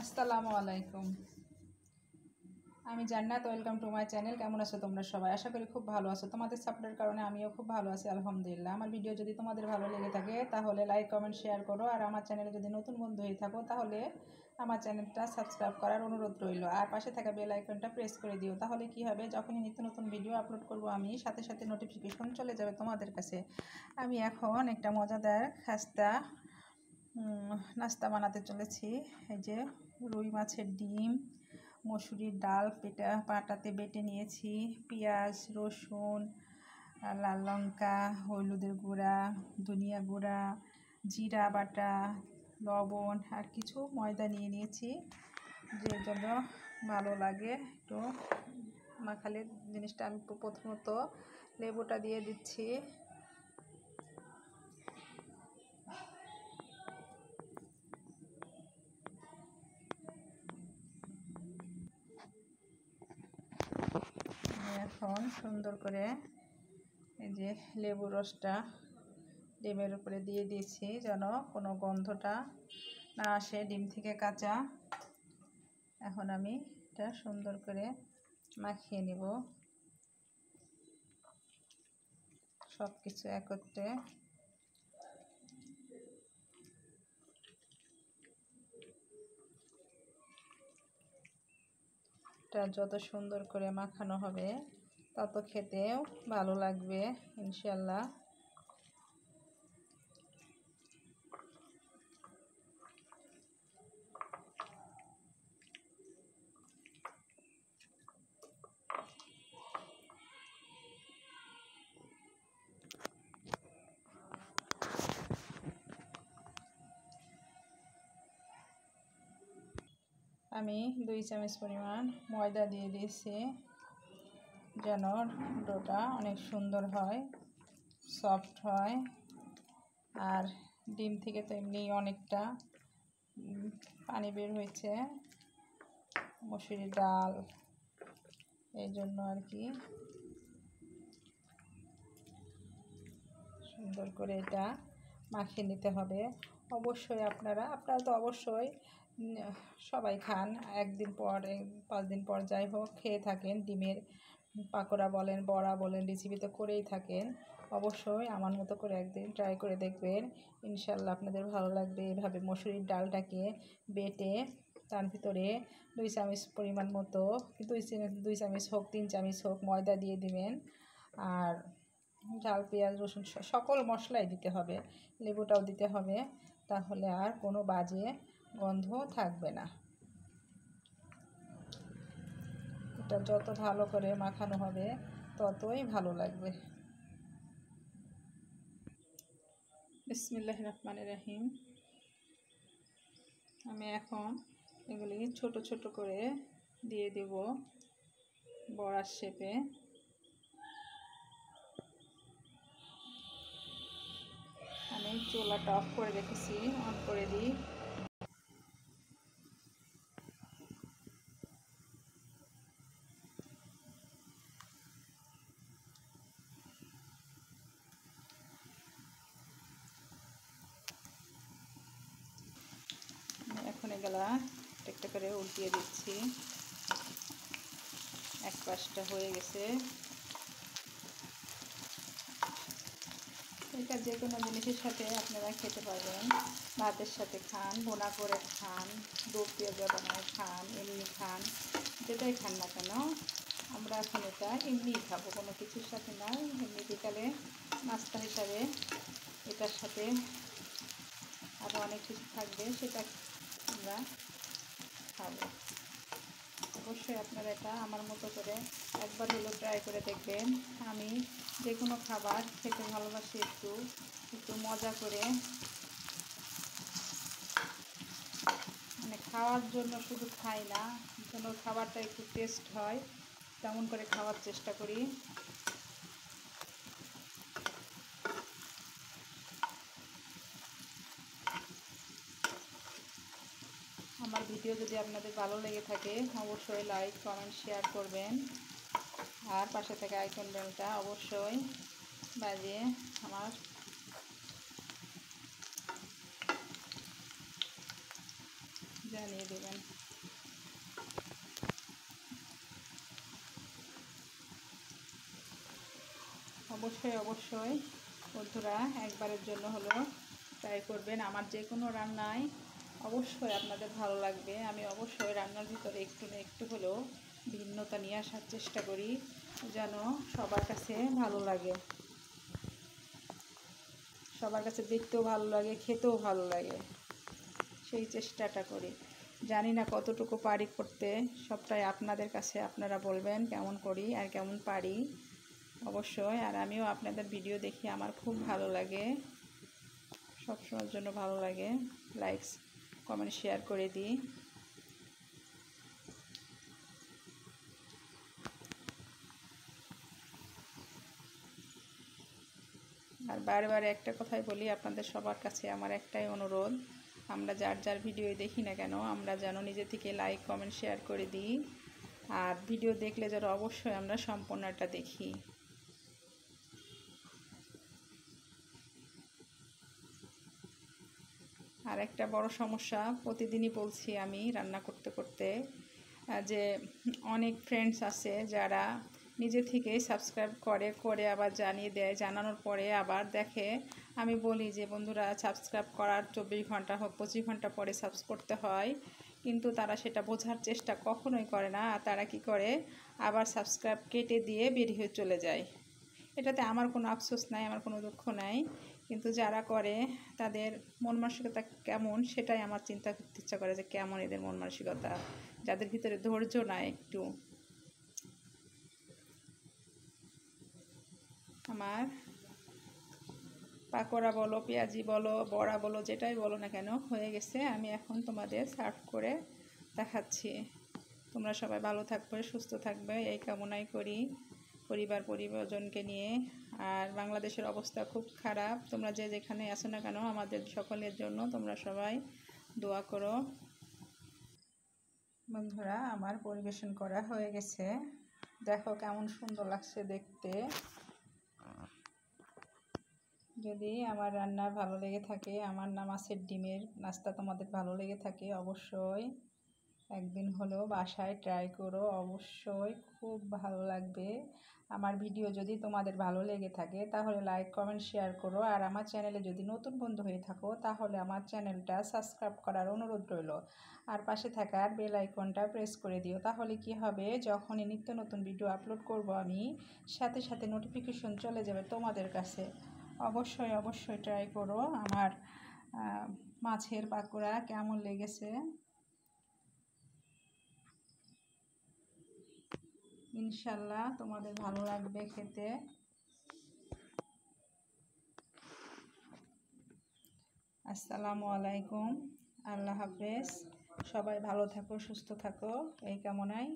আসসালামু আলাইকুম। আমি জান্নাত। Welcome to my channel. কেমন আছো তোমরা সবাই? আশা করি খুব ভালো আছো। তোমাদের সাপোর্টের কারণে আমিও খুব ভালো আছি, আলহামদুলিল্লাহ। আমার ভিডিও যদি তোমাদের ভালো লেগে থাকে তাহলে লাইক, কমেন্ট, শেয়ার করো। আর আমার চ্যানেলে যদি নতুন বন্ধু হয়ে থাকো তাহলে আমার চ্যানেলটা সাবস্ক্রাইব করার অনুরোধ রইল। আর পাশে থাকা বেল আইকনটা প্রেস করে দিও। তাহলে কি হবে, যখনই নিত্য নতুন ভিডিও আপলোড করব আমি সাথে সাথে নোটিফিকেশন চলে যাবে তোমাদের কাছে। আমি এখন একটা মজাদার খাস্তা নাস্তা বানাতে চলেছি। এই যে রুই মাছের ডিম, মসুরির ডাল পাটাতে বেটে নিয়েছি, পেঁয়াজ, রসুন, লাল লঙ্কা, হলুদের গুঁড়া, ধনিয়া গুঁড়া, জিরা বাটা, লবণ আর কিছু ময়দা নিয়ে নিয়েছি, যে জন্য ভালো লাগে একটু মাখালে জিনিসটা। আমি প্রথমত লেবুটা দিয়ে দিচ্ছি। এখন সুন্দর করে এই যে লেবুর রসটা ডিমের উপরে দিয়ে দিয়েছি, যেন কোনো গন্ধটা না আসে, ডিম থেকে কাঁচা। এখন আমি এটা সুন্দর করে মাখিয়ে নিব সব কিছু একত্রে। এটা যত সুন্দর করে মাখানো হবে তত খেতেও ভালো লাগবে ইনশাল্লাহ। আমি 2 চামচ পরিমাণ ময়দা দিয়ে দিয়েছি, যেন ডোটা অনেক সুন্দর হয়, সফট হয়। আর ডিম থেকে তো এমনি অনেকটা পানি বের হয়েছে, মসুরির ডাল, এই জন্য আর কি। সুন্দর করে এটা মাখিয়ে নিতে হবে। অবশ্যই আপনারা তো অবশ্যই সবাই খান, একদিন পর 5 দিন পর যাই হোক খেয়ে থাকেন। ডিমের পাকোড়া বলেন, বড়া বলেন, রেসিপি তো করেই থাকেন। অবশ্যই আমার মতো করে একদিন ট্রাই করে দেখবেন, ইনশাল্লাহ আপনাদের ভালো লাগবে। এভাবে মসুরির ডালটাকে বেটে তার ভিতরে 2 চামচ পরিমাণ মতো, 2 চামচ হোক 3 চামচ হোক ময়দা দিয়ে দিবেন। আর ঝাল, পেঁয়াজ, রসুন সকল মশলাই দিতে হবে, লেবুটাও দিতে হবে, তাহলে আর কোনো বাজে গন্ধ থাকবে না। এটা যত ভালো করে মাখানো হবে ততই ভালো লাগবে। বিসমিল্লাহির রহমানির রহিম। আমি এখন এগুলি ছোট ছোট করে দিয়ে দেব বড়ার শেপে। আমি চুলাটা অফ করে রেখেছি, অন করে দিই। এখন এগুলা একটা করে উল্টিয়ে দিচ্ছি। এক পাশটা হয়ে গেছে। এটা যে কোনো জিনিসের সাথে আপনারা খেতে পারবেন। ভাতের সাথে খান, ভুনা করে খান, ডুব পেঁয়াজ বানায় খান, এমনি খান, যেটাই খান না কেন। আমরা এখন এটা এমনিই খাবো, কোনো কিছুর সাথে নয়। এমনি বিকালে নাস্তা হিসাবে এটার সাথে আরও অনেক কিছু থাকবে, সেটা আমরা খাবো। অবশ্যই আপনারা এটা আমার মতো করে একবার হলেও ট্রাই করে দেখবেন। আমি যে কোনো খাবার খেতে ভালোবাসি, একটু একটু মজা করে, মানে খাওয়ার জন্য শুধু খাই না, যেন খাবারটা একটু টেস্ট হয় তেমন করে খাওয়ার চেষ্টা করি। আমার ভিডিও যদি আপনাদের ভালো লেগে থাকে অবশ্যই লাইক, কমেন্ট, শেয়ার করবেন। আর পাশে থেকে আইকন বেলটা অবশ্যই বাজিয়ে আমার জানিয়ে দেবেন। অবশ্যই অবশ্যই বন্ধুরা একবারের জন্য হলো ট্রাই করবেন। আমার যে কোনো রান্নায় অবশ্যই আপনাদের ভালো লাগবে। আমি অবশ্যই রান্নার ভিতরে একটু না একটু হলেও ভিন্নতা নিয়ে আসার চেষ্টা করি, যেন সবার কাছে ভালো লাগে, সবার কাছে দেখতেও ভালো লাগে, খেতেও ভালো লাগে, সেই চেষ্টাটা করি। জানি না কতটুকু পারি করতে, সবটাই আপনাদের কাছে আপনারা বলবেন কেমন করি আর কেমন পারি অবশ্যই। আর আমিও আপনাদের ভিডিও দেখি, আমার খুব ভালো লাগে, সবসময়ের জন্য ভালো লাগে। লাইকস কমেন্ট শেয়ার করে দিই। আর বারবার একটা কথাই বলি, আপনাদের সবার কাছে আমার একটাই অনুরোধ, আমরা যার যার ভিডিও দেখি না কেন আমরা যেন নিজে থেকে লাইক কমেন্ট শেয়ার করে দিই। আর ভিডিও দেখলে যেন অবশ্যই আমরা সম্পূর্ণটা দেখি। আর একটা বড় সমস্যা, প্রতিদিনই বলছি আমি রান্না করতে করতে, যে অনেক ফ্রেন্ডস আছে যারা নিজে থেকেই সাবস্ক্রাইব করে আবার জানিয়ে দেয়, জানানোর পরে আবার দেখে। আমি বলি যে বন্ধুরা, সাবস্ক্রাইব করার 24 ঘন্টা হোক 25 ঘন্টা পরে সাবস্ক্রাইব করতে হয়, কিন্তু তারা সেটা বোঝার চেষ্টা কখনোই করে না। আর তারা কি করে, আবার সাবস্ক্রাইব কেটে দিয়ে বেরিয়ে চলে যায়। এটাতে আমার কোনো আফসোস নাই, আমার কোনো দুঃখ নাই, কিন্তু যারা করে তাদের মন মানসিকতা কেমন সেটাই আমার চিন্তা করতে ইচ্ছা করে, যে কেমন এদের মন মানসিকতা, যাদের ভিতরে ধৈর্য নাই একটু। আমার পাকোড়া বলো, পেঁয়াজি বলো, বড়া বলো, যেটাই বলো না কেন হয়ে গেছে। আমি এখন তোমাদের সার্ভ করে দেখাচ্ছি। তোমরা সবাই ভালো থাকবে, সুস্থ থাকবে, এই কামনাই করি পরিবারজনকে নিয়ে। আর বাংলাদেশের অবস্থা খুব খারাপ, তোমরা যে যেখানে আছো না কেন আমাদের সকলের জন্য তোমরা সবাই দোয়া করো। বন্ধুরা, আমার পরিবেশন করা হয়ে গেছে, দেখো কেমন সুন্দর লাগছে দেখতে। যদি আমার রান্না ভালো লেগে থাকে, আমার মাছের ডিমের নাস্তা তোমাদের ভালো লেগে থাকে, অবশ্যই একদিন হলেও বাসায় ট্রাই করো, অবশ্যই খুব ভালো লাগবে। আমার ভিডিও যদি তোমাদের ভালো লেগে থাকে তাহলে লাইক কমেন্ট শেয়ার করো। আর আমার চ্যানেলে যদি নতুন বন্ধু হয়ে থাকো তাহলে আমার চ্যানেলটা সাবস্ক্রাইব করার অনুরোধ রইল। আর পাশে থাকার বেল আইকনটা প্রেস করে দিও, তাহলে কি হবে, যখনই নিত্য নতুন ভিডিও আপলোড করব আমি, সাথে সাথে নোটিফিকেশন চলে যাবে তোমাদের কাছে। অবশ্যই অবশ্যই ট্রাই করো। আমার মাছের পাকোড়া কেমন লেগেছে, ইনশাল্লাহ তোমাদের ভালো লাগবে খেতে। আসসালামু আলাইকুম, আল্লাহ হাফেজ, সবাই ভালো থাকো, সুস্থ থাকো, এই কামনায়।